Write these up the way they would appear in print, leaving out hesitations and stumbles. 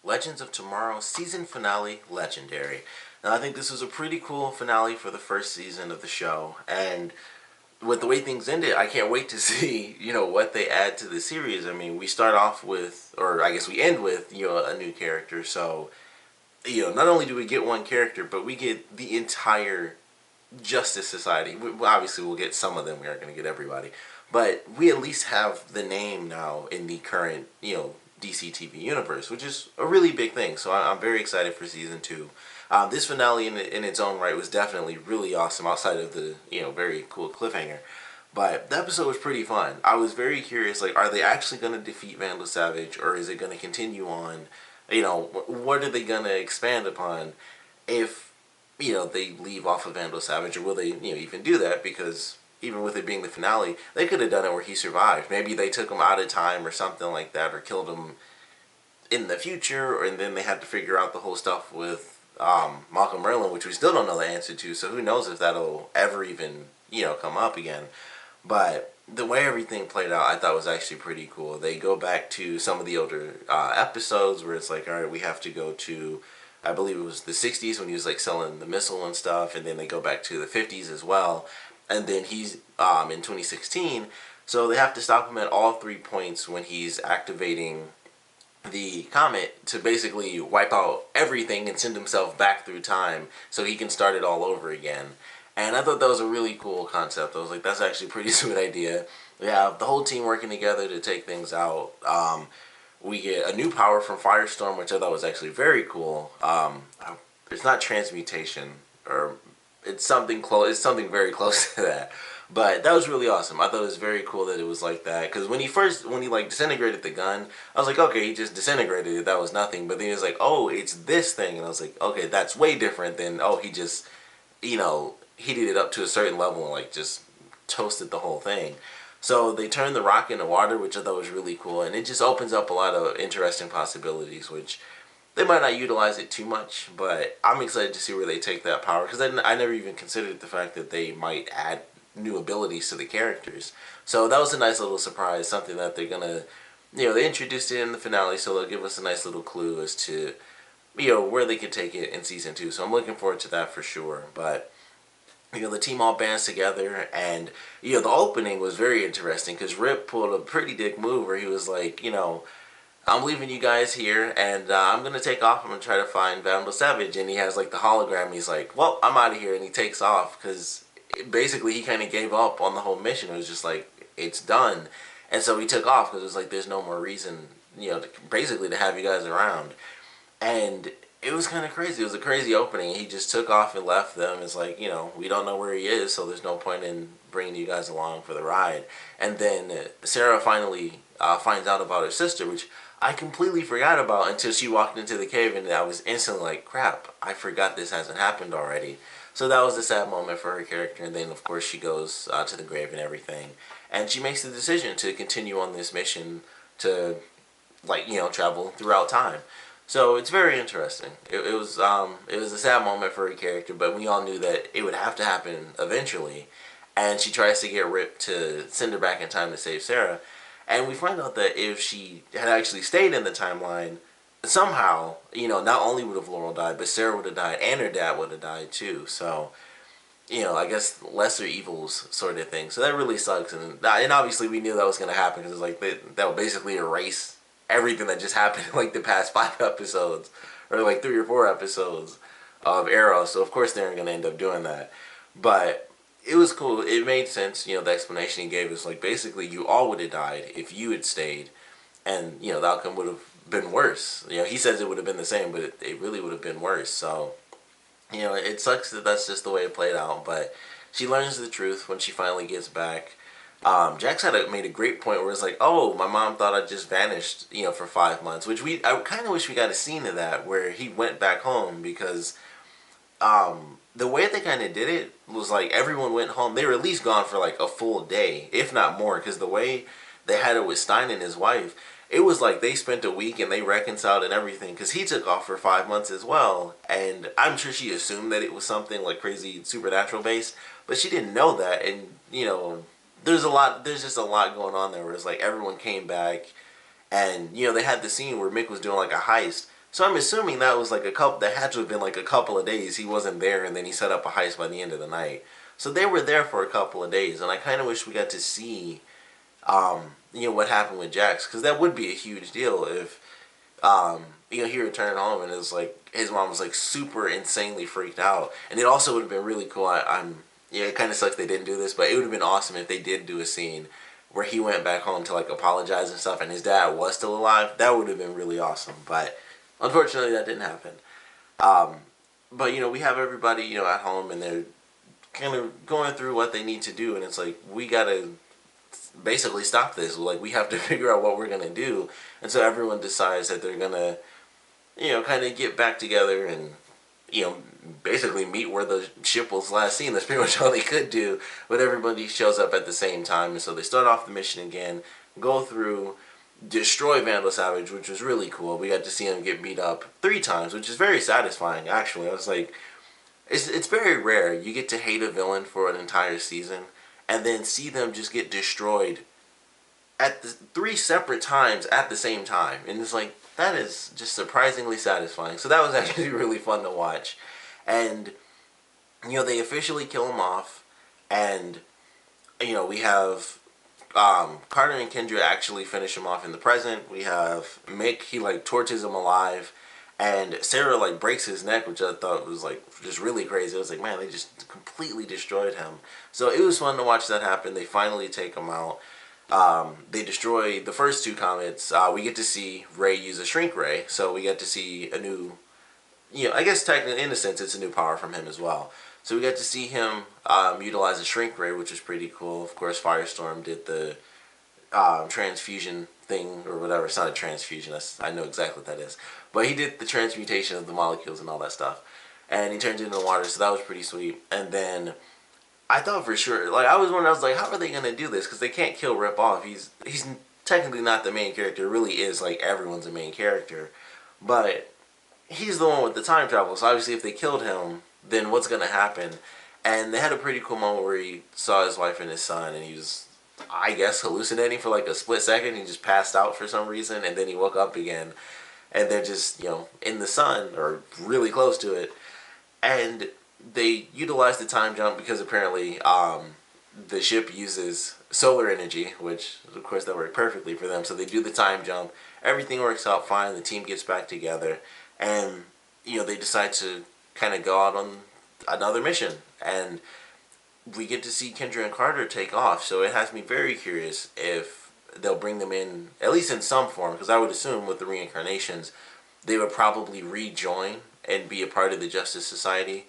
Legends of Tomorrow season finale legendary. Now I think this was a pretty cool finale for the first season of the show, and with the way things ended, I can't wait to see, what they add to the series. I mean, we start off with, or I guess we end with, a new character. So, not only do we get one character, but we get the entire Justice Society. Obviously, we'll get some of them. We aren't going to get everybody, but we at least have the name now in the current, DC TV universe, which is a really big thing. So I'm very excited for season 2. This finale in its own right was definitely really awesome outside of the, very cool cliffhanger. But the episode was pretty fun. I was very curious, like, are they actually going to defeat Vandal Savage, or is it going to continue on? What are they going to expand upon if, they leave off of Vandal Savage, or will they, even do that? Because even with it being the finale, they could have done it where he survived. Maybe they took him out of time or something like that, or killed him in the future, and then they had to figure out the whole stuff with Malcolm Merlin, which we still don't know the answer to, so who knows if that'll ever even, come up again. But the way everything played out, I thought was actually pretty cool. They go back to some of the older episodes where it's like, all right, we have to go to, I believe it was the 60s when he was like selling the missile and stuff, and then they go back to the 50s as well, and then he's in 2016, so they have to stop him at all 3 points when he's activating the comet to basically wipe out everything and send himself back through time so he can start it all over again. And I thought that was a really cool concept. I was like, that's actually a pretty sweet idea. We have the whole team working together to take things out. We get a new power from Firestorm, which I thought was actually very cool. It's not transmutation, or it's something close. It's something very close to that. But that was really awesome. I thought it was very cool that it was like that. Because when he like disintegrated the gun, I was like, okay, he just disintegrated it. That was nothing. But then he was like, oh, it's this thing. And I was like, okay, that's way different than, oh, he just, heated it up to a certain level and like just toasted the whole thing. So they turned the rock into water, which I thought was really cool. And it just opens up a lot of interesting possibilities, which they might not utilize it too much. But I'm excited to see where they take that power. Because I never even considered the fact that they might add new abilities to the characters. So that was a nice little surprise, something that they're gonna, they introduced it in the finale, so they'll give us a nice little clue as to, where they could take it in season 2. So I'm looking forward to that for sure. But the team all bands together, and the opening was very interesting because Rip pulled a pretty dick move where he was like, I'm leaving you guys here, and I'm gonna take off. I'm gonna try to find Vandal Savage, and he has like the hologram. He's like, well, I'm out of here, and he takes off because basically he kind of gave up on the whole mission. It was just like, it's done. And so he took off because it was like, there's no more reason, basically to have you guys around. And it was kind of crazy. It was a crazy opening. He just took off and left them. It's like, we don't know where he is, so there's no point in bringing you guys along for the ride. And then Sarah finally finds out about her sister, which I completely forgot about until she walked into the cave, and I was instantly like, crap, I forgot this hasn't happened already. So that was a sad moment for her character, and then of course she goes to the grave and everything, and she makes the decision to continue on this mission to, like, travel throughout time. So it's very interesting. It was a sad moment for her character, but we all knew that it would have to happen eventually, and she tries to get Rip to send her back in time to save Sarah, and we find out that if she had actually stayed in the timeline, somehow, not only would have Laurel died, but Sarah would have died, and her dad would have died too. So, I guess lesser evils sort of thing. So that really sucks, and obviously we knew that was going to happen, because it was like that would basically erase everything that just happened in like the past 5 episodes, or like 3 or 4 episodes of Arrow. So of course they aren't going to end up doing that. But it was cool. It made sense. The explanation he gave is like, basically you all would have died if you had stayed, and the outcome would have been worse. He says it would have been the same, but it really would have been worse. So, it sucks that that's just the way it played out, but she learns the truth when she finally gets back. Jax made a great point where it's like, oh, my mom thought I just vanished, for 5 months, which I kind of wish we got a scene of that where he went back home, because the way they kind of did it was like everyone went home. They were at least gone for like a full day, if not more, because the way they had it with Stein and his wife, it was like they spent a week and they reconciled and everything, because he took off for 5 months as well. And I'm sure she assumed that it was something like crazy supernatural based, but she didn't know that. And there's just a lot going on there where it's like everyone came back, and they had the scene where Mick was doing like a heist. So I'm assuming that was like a couple. That had to have been like a couple of days. He wasn't there, and then he set up a heist by the end of the night. So they were there for a couple of days, and I kind of wish we got to see, what happened with Jax, because that would be a huge deal if, he returned home and it was like his mom was like super insanely freaked out, and it also would have been really cool. It kind of sucks they didn't do this, but it would have been awesome if they did do a scene where he went back home to like apologize and stuff, and his dad was still alive. That would have been really awesome, but unfortunately that didn't happen. But we have everybody at home, and they're kind of going through what they need to do, and it's like we gotta basically stop this. Like we have to figure out what we're gonna do, and so everyone decides that they're gonna kind of get back together and basically meet where the ship was last seen. That's pretty much all they could do. But everybody shows up at the same time, and so they start off the mission again, go through, destroy Vandal Savage, which was really cool. We got to see him get beat up 3 times, which is very satisfying. Actually, I was like, it's very rare you get to hate a villain for an entire season and then see them just get destroyed at the 3 separate times at the same time, and it's like that is just surprisingly satisfying. So that was actually really fun to watch, and they officially kill him off, and we have Carter and Kendra actually finish him off in the present. We have Mick, he like torches him alive, and Sarah like breaks his neck, which I thought was like just really crazy. I was like, man, they just completely destroyed him. So it was fun to watch that happen. They finally take him out. They destroy the first 2 comets. We get to see Ray use a shrink ray, so we get to see a new, I guess technically in a sense it's a new power from him as well. So we got to see him utilize a shrink ray, which is pretty cool. Of course, Firestorm did the transfusion thing or whatever. It's not a transfusion. I know exactly what that is. But he did the transmutation of the molecules and all that stuff. And he turned it into water, so that was pretty sweet. And then I thought for sure, like I was like, how are they gonna do this? Because they can't kill Rip off. He's technically not the main character. It really is like everyone's the main character, but he's the one with the time travel. So obviously, if they killed him, then what's gonna happen? And they had a pretty cool moment where he saw his wife and his son, and he was, I guess, hallucinating for like a split second. He just passed out for some reason, and then he woke up again, and they're just in the sun or really close to it, and they utilize the time jump because apparently the ship uses solar energy, which of course that worked perfectly for them. So they do the time jump, everything works out fine, the team gets back together, and they decide to kind of go out on another mission, and we get to see Kendra and Carter take off. So it has me very curious if they'll bring them in, at least in some form, because I would assume with the reincarnations they would probably rejoin and be a part of the Justice Society.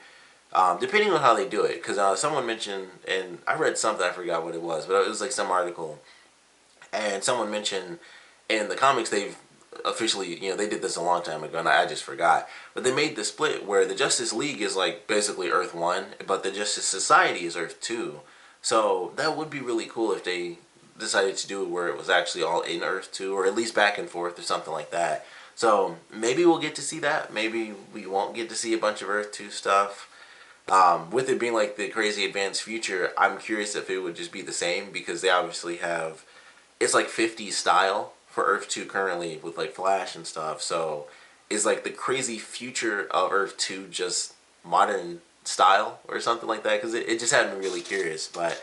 Depending on how they do it, because someone mentioned, and I read something, I forgot what it was, but it was like some article, and someone mentioned in the comics they've officially, they did this a long time ago, and I just forgot, but they made the split where the Justice League is like basically Earth 1, but the Justice Society is Earth 2, so that would be really cool if they decided to do it where it was actually all in Earth 2, or at least back and forth or something like that. So maybe we'll get to see that, maybe we won't get to see a bunch of Earth 2 stuff. With it being like the crazy advanced future, I'm curious if it would just be the same, because they obviously have, it's like 50s style for Earth 2 currently with like Flash and stuff. So is like the crazy future of Earth 2 just modern style or something like that? Because it just had me really curious. But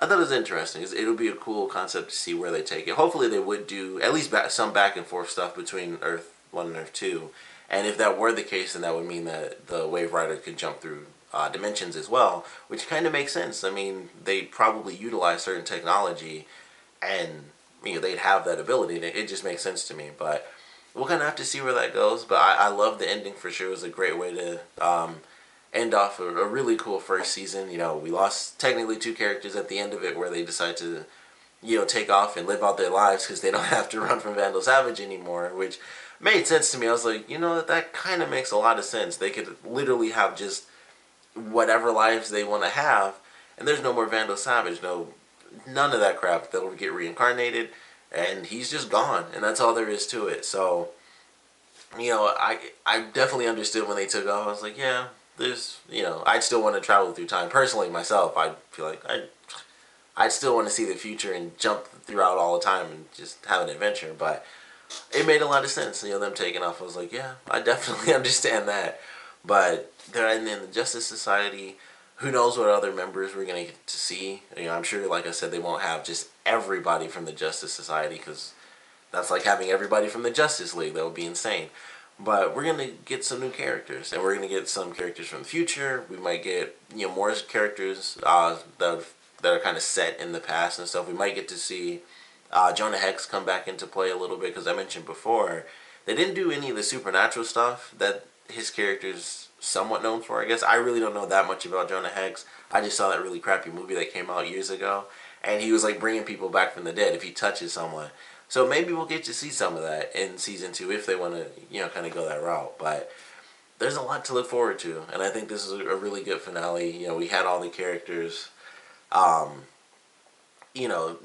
I thought it was interesting. It would be a cool concept to see where they take it. Hopefully they would do at least some back and forth stuff between Earth 1 and Earth 2. And if that were the case, then that would mean that the Wave Rider could jump through dimensions as well, which kind of makes sense. I mean, they probably utilize certain technology, and they'd have that ability. It just makes sense to me. But we'll kind of have to see where that goes. But I love the ending for sure. It was a great way to end off a really cool first season. We lost technically 2 characters at the end of it, where they decide to take off and live out their lives because they don't have to run from Vandal Savage anymore, which made sense to me. I was like, that kind of makes a lot of sense. They could literally have just whatever lives they want to have, and there's no more Vandal Savage, none of that crap. They'll get reincarnated, and he's just gone, and that's all there is to it. So, I definitely understood when they took off. I was like, yeah, there's, I'd still want to travel through time. Personally, myself, I feel like I'd still want to see the future and jump throughout all the time and just have an adventure. But it made a lot of sense. Them taking off. I was like, yeah, I definitely understand that. But they're in the Justice Society. Who knows what other members we're gonna get to see? I'm sure, like I said, they won't have just everybody from the Justice Society because that's like having everybody from the Justice League. That would be insane. But we're gonna get some new characters, and we're gonna get some characters from the future. We might get more characters that are kind of set in the past and stuff. We might get to see Jonah Hex come back into play a little bit because I mentioned before they didn't do any of the supernatural stuff that his character's somewhat known for. I guess I really don't know that much about Jonah Hex. I just saw that really crappy movie that came out years ago, and he was like bringing people back from the dead if he touches someone. So maybe we'll get to see some of that in season 2 if they want to, kind of go that route. But there's a lot to look forward to, and I think this is a really good finale. We had all the characters,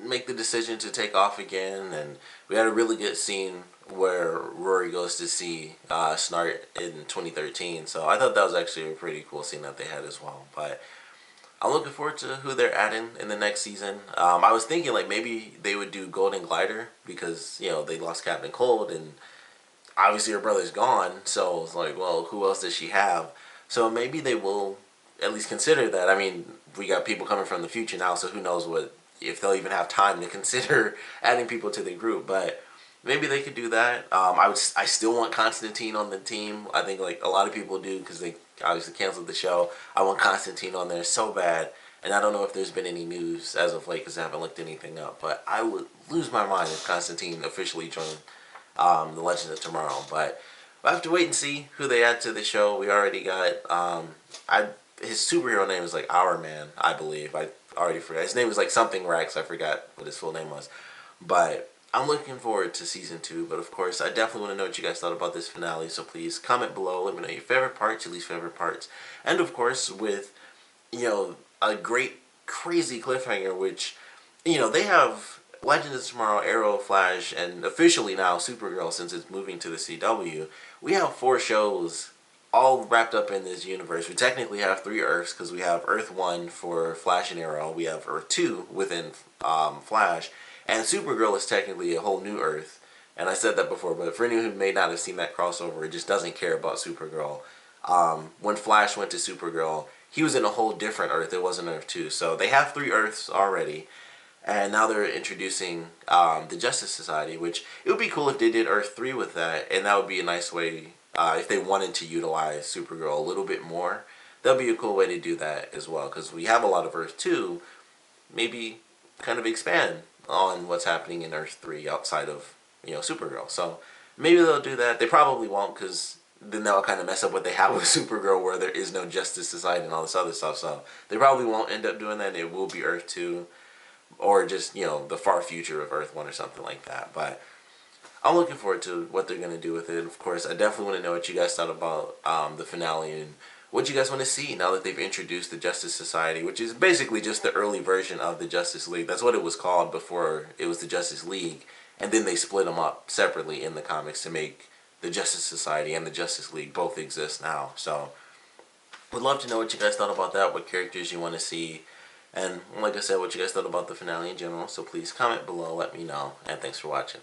make the decision to take off again, and we had a really good scene where Rory goes to see Snart in 2013. So I thought that was actually a pretty cool scene that they had as well. But I'm looking forward to who they're adding in the next season. I was thinking like maybe they would do Golden Glider because they lost Captain Cold and obviously her brother's gone. So it's like, well, who else does she have? So maybe they will at least consider that. I mean, we got people coming from the future now, so who knows if they'll even have time to consider adding people to the group. But maybe they could do that. I still want Constantine on the team. I think like a lot of people do because they obviously canceled the show. I want Constantine on there so bad, and I don't know if there's been any news as of late because I haven't looked anything up. But I would lose my mind if Constantine officially joined the Legend of Tomorrow. But we'll have to wait and see who they add to the show. We already got his superhero name is like Our Man, I believe. I already forgot. His name was like something Rex. I forgot what his full name was. But I'm looking forward to season 2, but of course, I definitely want to know what you guys thought about this finale, so please comment below, let me know your favorite parts, your least favorite parts, and of course, with, a great, crazy cliffhanger, which, they have Legends of Tomorrow, Arrow, Flash, and officially now Supergirl, since it's moving to the CW. We have 4 shows all wrapped up in this universe. We technically have 3 Earths, because we have Earth 1 for Flash and Arrow, we have Earth 2 within Flash, and Supergirl is technically a whole new Earth. And I said that before, but for anyone who may not have seen that crossover, it just doesn't care about Supergirl. When Flash went to Supergirl, he was in a whole different Earth. It wasn't Earth 2. So they have 3 Earths already. And now they're introducing the Justice Society, which it would be cool if they did Earth 3 with that. And that would be a nice way, if they wanted to utilize Supergirl a little bit more. That would be a cool way to do that as well. Because we have a lot of Earth 2. Maybe kind of expand on what's happening in Earth 3 outside of, Supergirl. So maybe they'll do that. They probably won't because then that'll kind of mess up what they have with Supergirl where there is no Justice Society and all this other stuff. So they probably won't end up doing that. It will be Earth 2 or just, the far future of Earth 1 or something like that. But I'm looking forward to what they're going to do with it. Of course, I definitely want to know what you guys thought about the finale and what you guys want to see now that they've introduced the Justice Society, which is basically just the early version of the Justice League. That's what it was called before it was the Justice League. And then they split them up separately in the comics to make the Justice Society and the Justice League both exist now. So, would love to know what you guys thought about that, what characters you want to see, and like I said, what you guys thought about the finale in general. So please comment below, let me know, and thanks for watching.